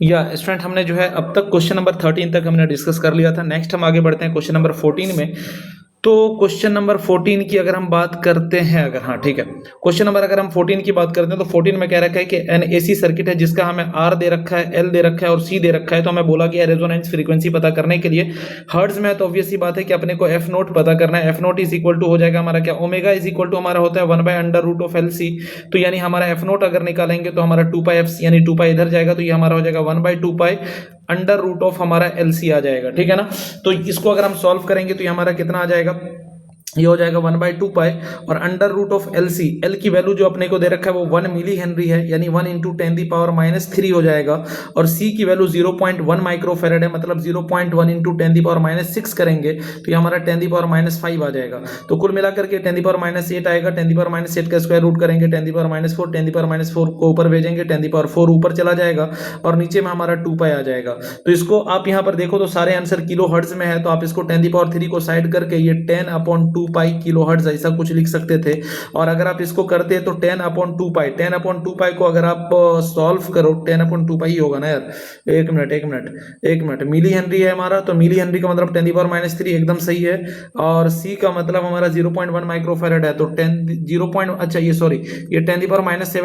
या स्टूडेंट हमने जो है अब तक क्वेश्चन नंबर 13 तक हमने डिस्कस कर लिया था। नेक्स्ट हम आगे बढ़ते हैं क्वेश्चन नंबर 14 में। तो क्वेश्चन नंबर 14 की अगर हम बात करते हैं, अगर हाँ ठीक है, क्वेश्चन नंबर अगर हम 14 की बात करते हैं तो 14 में कह रखा है कि एन एसी सर्किट है जिसका हमें आर दे रखा है, एल दे रखा है और सी दे रखा है। तो हमें बोला गया रेजोनेंस फ्रीक्वेंसी पता करने के लिए हर्ट्ज में, तो ऑब्वियस सी बात है कि अपने को एफ नोट पता करना है। F naught is equal to हो जाएगा हमारा क्या, ओमेगा इज इक्वल टू हमारा होता है 1/√ऑफ एल सी। तो यानी हमारा एफ नोट अगर निकालेंगे तो हमारा 2π यानी 2π इधर जाएगा, तो ये हमारा हो जाएगा 1/2π√ऑफ हमारा एल सी आ जाएगा, ठीक है ना। तो इसको अगर हम सॉल्व करेंगे तो ये हमारा कितना आ जाएगा, ये हो जाएगा 1/2π और √ऑफ एल की वैल्यू जो अपने को दे रखा है वो 1 मिली हेनरी है, यानी 1 × 10⁻³ हो जाएगा। और सी की वैल्यू 0.1 माइक्रोफेरेड है, मतलब 0.1 × 10⁻⁶ करेंगे तो ये हमारा 10⁻⁵ आ जाएगा। तो कुल मिलाकर के 10⁻8 आएगा। 10⁻8 का स्क्वायर रूट करेंगे 10⁻⁴, 10⁻⁴ को ऊपर भेजेंगे 10⁻⁴ ऊपर चला जाएगा और नीचे में हमारा 2π आ जाएगा। तो इसको आप यहाँ पर देखो तो सारे आंसर किलो हर्ट्ज में है, तो आप इसको 10⁻³ को साइड करके ये 10/2π किलो हर्ट्ज ऐसा कुछ लिख सकते थे। और अगर आप इसको करते तो 10/2π को अगर आप सॉल्व करो 10/2π ही होगा ना यार। एक मिनट मिली हेनरी है हमारा, तो मिली हेनरी का मतलब 10⁻³ एकदम सही है। और सी का मतलब हमारा 0.1 माइक्रोफेरेड है, तो 10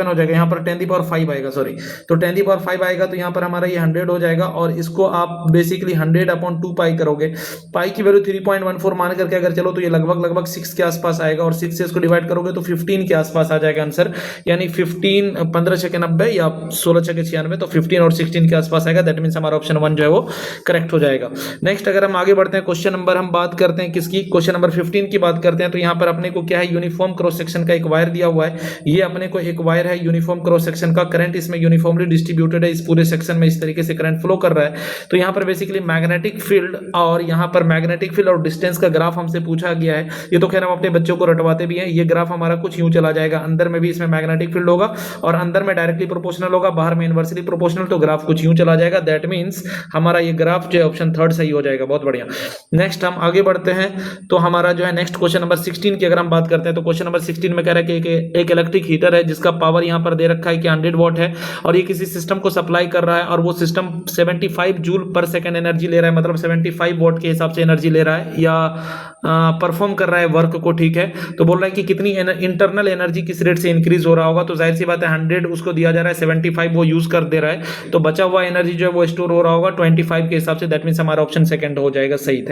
हो जाएगा, यहाँ पर 10⁵ आएगा, सॉरी। तो 10⁵ आएगा तो यहाँ पर हमारा ये 100 हो जाएगा। और इसको आप बेसिकली 100/2π करोगे, पाई की वैल्यू 3.14 मान करके अगर चलो तो ये लगभग 6 के आसपास आएगा। और 6 से इसको डिवाइड करोगे तो 15 के आसपास आ जाएगा आंसर, यानी 15 15 90 या 16 96, तो 15 और 16 के आसपास आएगा। दैट मींस हमारा ऑप्शन 1 जो है वो करेक्ट हो जाएगा। नेक्स्ट अगर हम आगे बढ़ते हैं क्वेश्चन नंबर, हम बात करते हैं किसकी, क्वेश्चन नंबर 15 की बात करते हैं। तो यहाँ पर अपने को क्या है, यूनिफॉर्म क्रॉस सेक्शन का एक वायर दिया हुआ है। ये अपने को एक वायर है यूनिफॉर्म क्रॉस सेक्शन का, करंट इसमें यूनिफॉर्मली डिस्ट्रीब्यूटेड है, इस पूरे सेक्शन में इस तरीके से करंट फ्लो कर रहा है। तो यहाँ पर बेसिकली मैग्नेटिक फील्ड और यहाँ पर मैग्नेटिक फील्ड और डिस्टेंस का ग्राफ हमसे पूछा गया है। ये तो खैर हम अपने बच्चों को रटवाते भी हैं। ये ग्राफ हमारा कुछ यूं चला जाएगा, अंदर में भी इसमें मैग्नेटिक फील्ड होगा और अंदर में डायरेक्टली प्रोपोर्शनल होगा, बाहर में इनवर्सली प्रोपोर्शनल, तो ग्राफ कुछ यूं चला जाएगा। दैट मींस हमारा ये ग्राफ जो है ऑप्शन 3 सही हो जाएगा। बहुत बढ़िया। नेक्स्ट हम आगे बढ़ते हैं। तो हमारा जो है नेक्स्ट क्वेश्चन नंबर 16 की अगर हम बात करते हैं तो क्वेश्चन नंबर 16 में कह रहा है कि एक इलेक्ट्रिक हीटर है जिसका पावर यहाँ पर दे रखा है कि 100 वॉट है और ये किसी सिस्टम को सप्लाई कर रहा है और वो सिस्टम 75 जूल पर सेकेंड एनर्जी ले रहा है, मतलब 75 वॉट के हिसाब से एनर्जी ले रहा है या परफॉर्म कर रहा है वर्क को, ठीक है। तो बोल रहा है कि कितनी इंटरनल एनर्जी किस रेट से इंक्रीज हो रहा होगा। तो जाहिर सी बात है 100 उसको दिया जा रहा है, 75 वो यूज कर दे रहा है, तो बचा हुआ एनर्जी जो है वो स्टोर हो रहा होगा 25 के हिसाब से। दैट मींस हमारा ऑप्शन सेकंड हो जाएगा सही।